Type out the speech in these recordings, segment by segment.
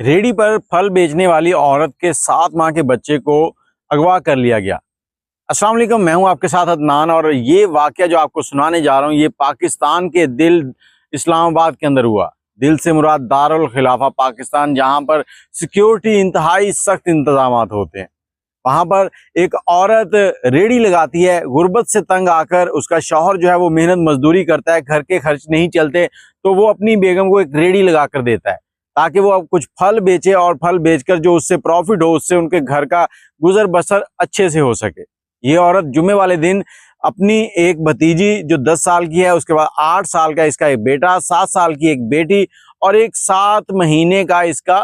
ریڑھی پر پھل بیچنے والی عورت کے 7 ماہ کے بچے کو اغوا کر لیا گیا۔ السلام علیکم، میں ہوں آپ کے ساتھ عدنان، اور یہ واقعہ جو آپ کو سنانے جا رہا ہوں یہ پاکستان کے دل اسلام آباد کے اندر ہوا۔ دل سے مراد دارالخلافہ پاکستان، جہاں پر سیکیورٹی انتہائی سخت انتظامات ہوتے ہیں۔ وہاں پر ایک عورت ریڑھی لگاتی ہے، غربت سے تنگ آ کر اس کا شوہر جو ہے وہ محنت مزدوری کرتا ہے، گھر کے خرچ نہیں چلتے تو وہ اپنی بیگم کو ایک ریڑھی لگا کر دیتا ہے تاکہ وہ اب کچھ پھل بیچے، اور پھل بیچ کر جو اس سے پروفٹ ہو اس سے ان کے گھر کا گزر بسر اچھے سے ہو سکے۔ یہ عورت جمعے والے دن اپنی ایک بھتیجی جو 10 سال کی ہے، اس کے بعد 8 سال کا اس کا ایک بیٹا، 7 سال کی ایک بیٹی اور ایک 7 مہینے کا اس کا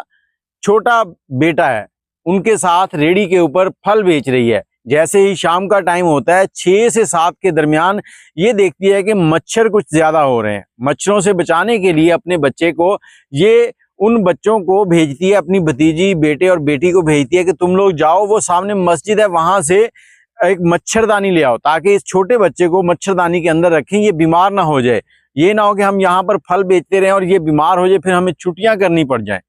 چھوٹا بیٹا ہے، ان کے ساتھ ریڑھی کے اوپر پھل بیچ رہی ہے۔ جیسے ہی شام کا ٹائم ہوتا ہے 6 سے 7 کے درمیان یہ دیکھتی ہے کہ مچھر کچھ زیادہ ہو رہے ہیں۔ مچھروں سے بچانے کے لیے اپنے بچے کو یہ ان بچوں کو بھیجتی ہے، اپنی بھتیجی، بیٹے اور بیٹی کو بھیجتی ہے کہ تم لوگ جاؤ، وہ سامنے مسجد ہے وہاں سے ایک مچھردانی لے آؤ تاکہ اس چھوٹے بچے کو مچھردانی کے اندر رکھیں، یہ بیمار نہ ہو جائے۔ یہ نہ ہو کہ ہم یہاں پر پھل بیچتے رہیں اور یہ بیمار ہو جائے، پھر ہمیں چھٹیاں کرنی پڑ جائیں۔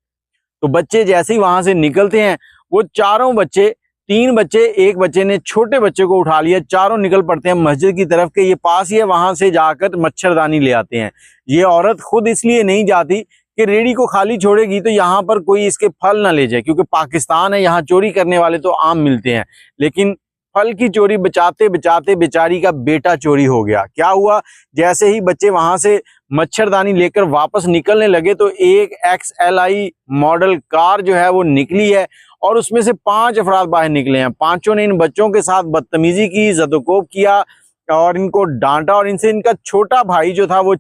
تو بچے جیسے ہی وہاں سے نکلتے ہیں، وہ چاروں بچے، 3 بچے، ایک بچے نے چھوٹے بچے کو اٹھا لیا، چاروں نکل پڑتے ہیں مسجد کی طرف کہ یہ پاس ہی ہے، وہاں سے جا کر مچھردانی لے آتے ہیں۔ یہ عورت خود اس لیے نہیں جاتی کہ ریڑھی کو خالی چھوڑے گی تو یہاں پر کوئی اس کے پھل نہ لے جائے، کیونکہ پاکستان ہے، یہاں چوری کرنے والے تو عام ملتے ہیں، لیکن پھل کی چوری بچاتے بچاتے بیچاری کا بیٹا چوری ہو گیا۔ کیا ہوا، جیسے ہی بچے وہاں سے مچھردانی لے کر واپس نکلنے لگے تو ایک XLI ماڈل کار جو ہے وہ نکلی ہے، اور اس میں سے 5 افراد باہر نکلے ہیں۔ 5 نے ان بچوں کے ساتھ بدتمیزی کی، زد و کوب کیا اور ان کو ڈانٹا، اور ان سے ان کا چھوٹا بھائی جو تھا وہ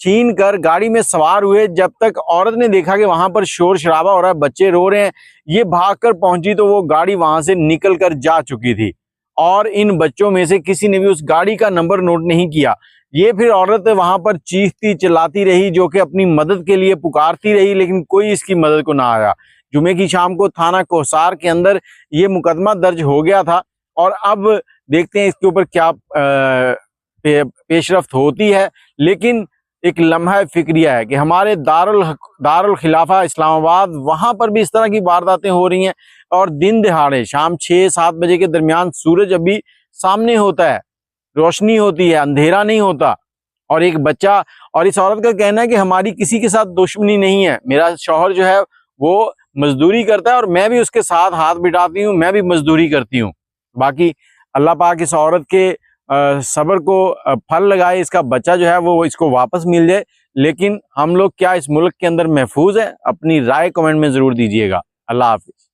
چھین کر گاڑی میں سوار ہوئے۔ جب تک عورت نے دیکھا کہ وہاں پر شور شرابہ ہو رہا ہے، بچے رو رہے ہیں، یہ بھاگ کر پہنچی تو وہ گاڑی وہاں سے نکل کر جا چکی تھی، اور ان بچوں میں سے کسی نے بھی اس گاڑی کا نمبر نوٹ نہیں کیا۔ یہ پھر عورت وہاں پر چیختی چلاتی رہی، جو کہ اپنی مدد کے لیے پکارتی رہی، لیکن کوئی اس کی مدد کو نہ آیا۔ جمعے کی شام کو تھانہ کوثار کے اندر یہ مقدمہ درج ہو گیا تھا، اور اب دیکھتے ہیں اس کے اوپر کیا پیش رفت ہوتی ہے۔ لیکن ایک لمحہ فکریہ ہے کہ ہمارے دارالخلافہ اسلام آباد وہاں پر بھی اس طرح کی وارداتیں ہو رہی ہیں، اور دن دہاڑے شام 6-7 بجے کے درمیان سورج ابھی سامنے ہوتا ہے، روشنی ہوتی ہے، اندھیرا نہیں ہوتا، اور ایک بچہ، اور اس عورت کا کہنا ہے کہ ہماری کسی کے ساتھ دشمنی نہیں ہے، میرا شوہر جو ہے وہ مزدوری کرتا ہے اور میں بھی اس کے ساتھ ہاتھ بٹاتی ہوں، میں بھی مزدوری کرتی ہوں۔ باقی اللہ پاک اس عورت کے صبر کو پھل لگائے، اس کا بچہ جو ہے وہ اس کو واپس مل جائے۔ لیکن ہم لوگ کیا اس ملک کے اندر محفوظ ہیں؟ اپنی رائے کمنٹ میں ضرور دیجیے گا۔ اللہ حافظ۔